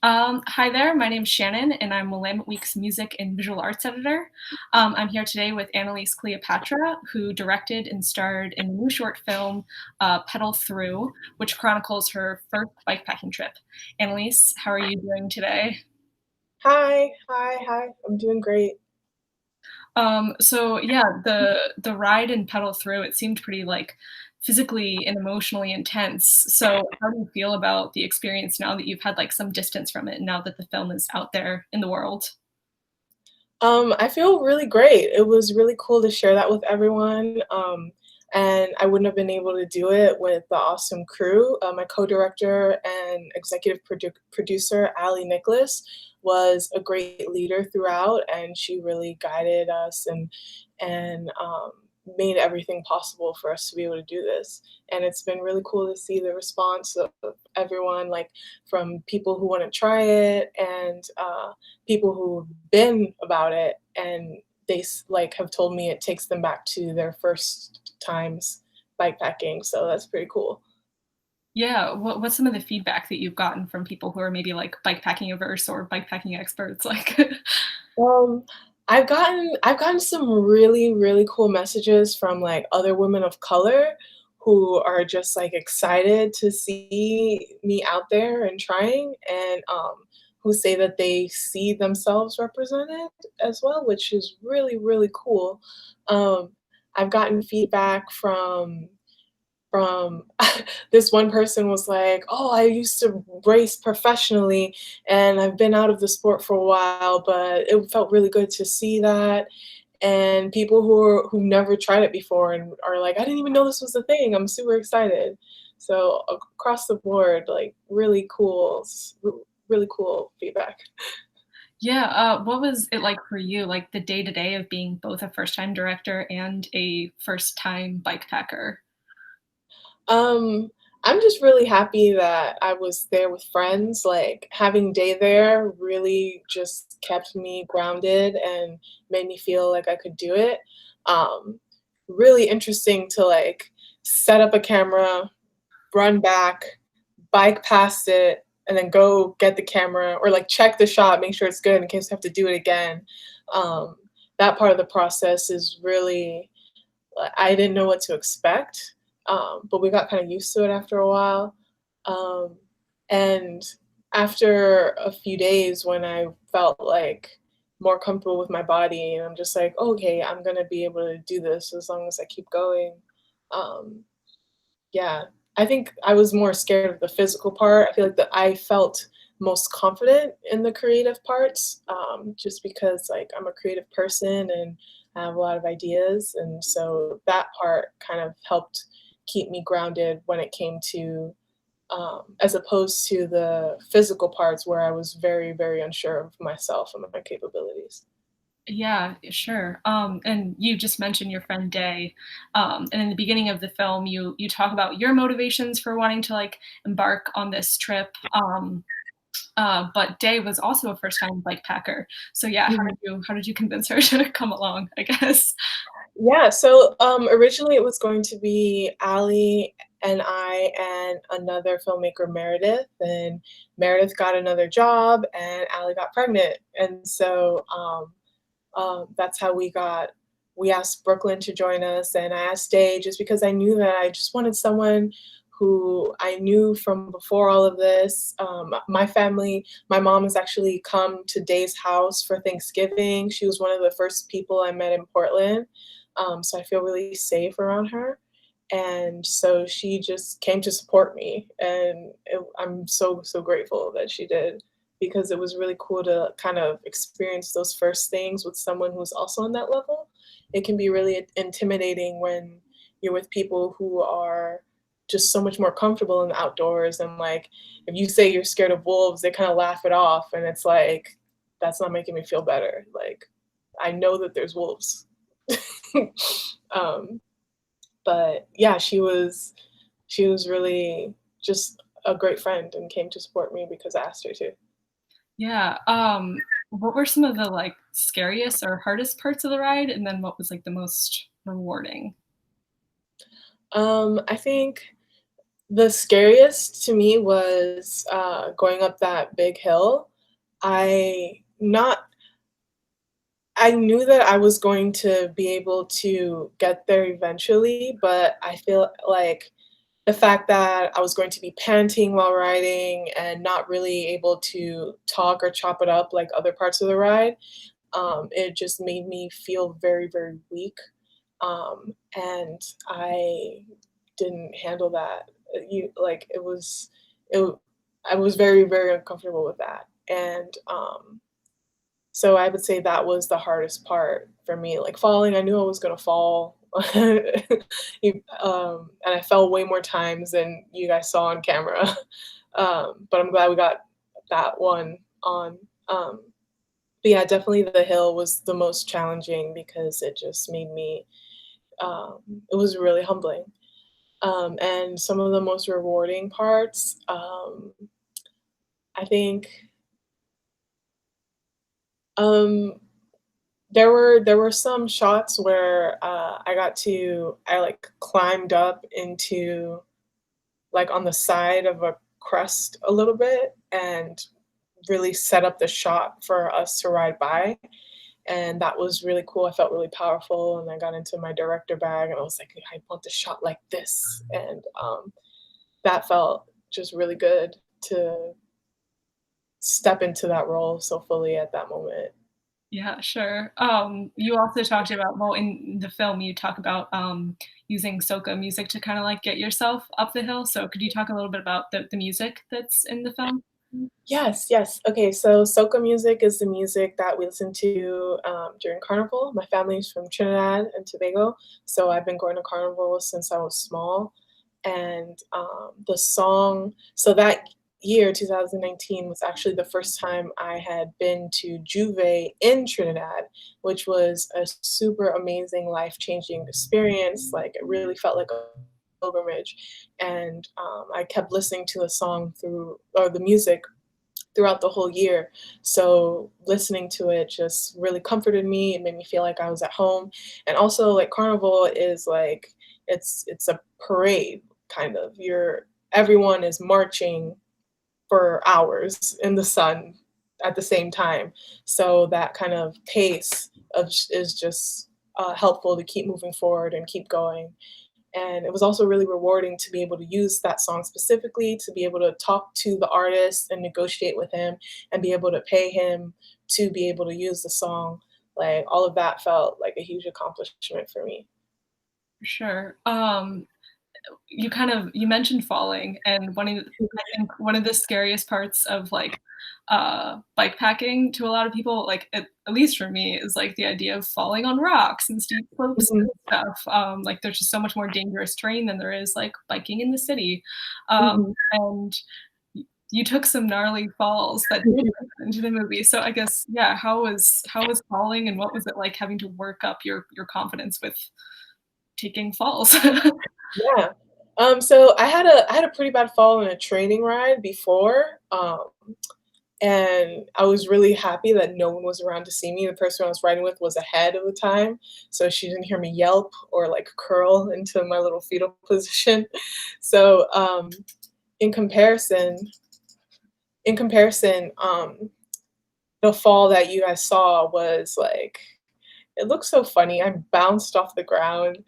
Hi there, my name's Shannon, and I'm Willamette Week's music and visual arts editor. I'm here today with Analise Cleopatra, who directed and starred in the new short film Pedal Through, which chronicles her first bikepacking trip. Annalise, how are you doing today? Hi. I'm doing great. So yeah, the ride and Pedal Through, it seemed pretty like physically and emotionally intense. So how do you feel about the experience now that you've had like some distance from it, now that the film is out there in the world? I feel really great. It was really cool to share that with everyone. And I wouldn't have been able to do it with the awesome crew. My co-director and executive producer, Ali Nicholas, was a great leader throughout, and she really guided us and made everything possible for us to be able to do this. And it's been really cool to see the response of everyone, like from people who want to try it and people who've been about it, and like have told me it takes them back to their first times bikepacking. So that's pretty cool. Yeah, what's some of the feedback that you've gotten from people who are maybe like bikepacking averse or bikepacking experts? Like, Um, I've gotten some really cool messages from like other women of color who are just like excited to see me out there and trying, and who say that they see themselves represented as well, which is really cool. Um, I've gotten feedback from this one person was like, "Oh, I used to race professionally and I've been out of the sport for a while, but it felt really good to see that." And people who never tried it before and are like, "I didn't even know this was a thing. I'm super excited." So across the board, like really cool feedback. yeah, what was it like for you, like the day to day of being both a first time director and a first time bikepacker? Um, I'm just really happy that I was there with friends. Like having day there really just kept me grounded and made me feel like I could do it. Um, Really interesting to like set up a camera, run back, bike past it, and then go get the camera or like check the shot, make sure it's good in case I have to do it again. Um, that part of the process is really I didn't know what to expect, but we got kind of used to it after a while. Um, and after a few days, when I felt like more comfortable with my body, and I'm just like, okay, I'm gonna be able to do this as long as I keep going. Um, yeah, I think I was more scared of the physical part. I feel like that I felt most confident in the creative parts, just because like I'm a creative person and I have a lot of ideas, and so that part kind of helped keep me grounded when it came to, as opposed to the physical parts where I was very unsure of myself and my capabilities. Yeah, sure. And you just mentioned your friend Day, and in the beginning of the film, you talk about your motivations for wanting to like embark on this trip. But Day was also a first time bikepacker. So yeah, how did you convince her to come along? I guess. Yeah, so originally it was going to be Ali and I and another filmmaker, Meredith, and Meredith got another job and Ali got pregnant. And so that's how we asked Brooklyn to join us, and I asked Day just because I knew that I just wanted someone who I knew from before all of this. My family, my mom has actually come to Day's house for Thanksgiving. She was one of the first people I met in Portland. So I feel really safe around her. And so she just came to support me, and I'm so grateful that she did because it was really cool to kind of experience those first things with someone who's also on that level. It can be really intimidating when you're with people who are just so much more comfortable in the outdoors, and like if you say you're scared of wolves, they kind of laugh it off, and it's like that's not making me feel better. Like I know that there's wolves. um, but yeah, she was really just a great friend and came to support me because I asked her to. Yeah. What were some of the like scariest or hardest parts of the ride, and then what was like the most rewarding? I think The scariest to me was, going up that big hill. I not I knew that I was going to be able to get there eventually, but I feel like the fact that I was going to be panting while riding and not really able to talk or chop it up like other parts of the ride, it just made me feel very, very weak, and I didn't handle that. It was it I was very, very uncomfortable with that, and, so I would say that was the hardest part for me, like, falling, I knew I was gonna fall. And I fell way more times than you guys saw on camera, but I'm glad we got that one on, but yeah, definitely the hill was the most challenging because it just made me, it was really humbling, and some of the most rewarding parts, I think, um there were some shots where, I climbed up into, like, on the side of a crest a little bit and really set up the shot for us to ride by, and that was really cool, I felt really powerful, and I got into my director bag, and I was like, "I want the shot like this," and, that felt just really good to step into that role so fully at that moment. Yeah, sure. You also talked about well, in the film, you talk about, using soca music to kinda, like, get yourself up the hill, so could you talk a little bit about the music that's in the film? Yes, yes. Okay, so soca music is the music that we listen to during Carnival. My family's from Trinidad and Tobago, so I've been going to Carnival since I was small. And the song, so that year, 2019, was actually the first time I had been to Juve in Trinidad, which was a super amazing, life changing experience. Like, it really felt like a pilgrimage. And I kept listening to the song through, or the music throughout the whole year. So listening to it just really comforted me. It made me feel like I was at home. And also like Carnival is like it's a parade kind of. You're everyone is marching for hours in the sun at the same time. So that kind of pace is just helpful to keep moving forward and keep going. And it was also really rewarding to be able to use that song specifically, to be able to talk to the artist and negotiate with him and be able to pay him to be able to use the song. Like, all of that felt like a huge accomplishment for me. Sure. You mentioned falling, and I think one of the scariest parts of, like, bike packing to a lot of people, like, at least for me, is, like, the idea of falling on rocks and steep slopes Mhm, and stuff. Like, there's just so much more dangerous terrain than there is, like, biking in the city. mhm. And you took some gnarly falls that did make it into the movie. So I guess, yeah, how was falling, and what was it like having to work up your confidence with taking falls? Yeah. So I had a pretty bad fall in a training ride before, and I was really happy that no one was around to see me. The person I was riding with was ahead of the time, so she didn't hear me yelp or, like, curl into my little fetal position. So, in comparison in comparison, the fall that you guys saw was, like, it looked so funny. I bounced off the ground,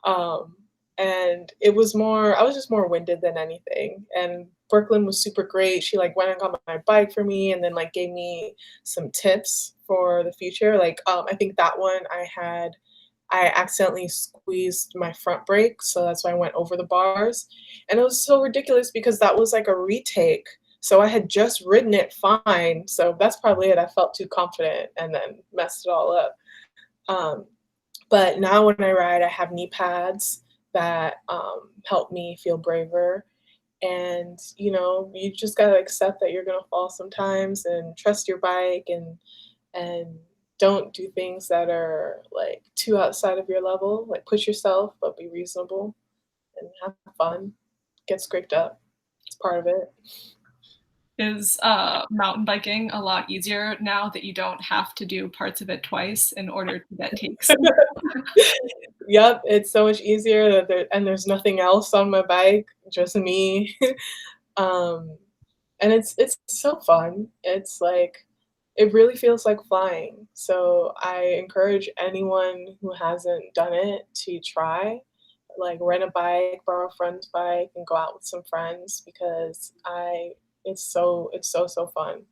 um, and it was more I was just more winded than anything, and Brooklyn was super great. She, like, went and got my bike for me and then, like, gave me some tips for the future. Like, I think that one I accidentally squeezed my front brake, so that's why I went over the bars, and it was so ridiculous because that was, like, a retake, so I had just ridden it fine, so that's probably it. I felt too confident and then messed it all up. Um, but now when I ride, I have knee pads that, help me feel braver, and, you just gotta accept that you're gonna fall sometimes and trust your bike and don't do things that are, like, too outside of your level, like, push yourself, but be reasonable and have fun. Get scraped up. It's part of it. Is, mountain biking a lot easier now that you don't have to do parts of it twice in order to get takes? Yep, it's so much easier that there's nothing else on my bike, just me. Um, and it's so fun. It's like it really feels like flying. So I encourage anyone who hasn't done it to try. Like rent a bike, borrow a friend's bike, and go out with some friends because I it's so fun.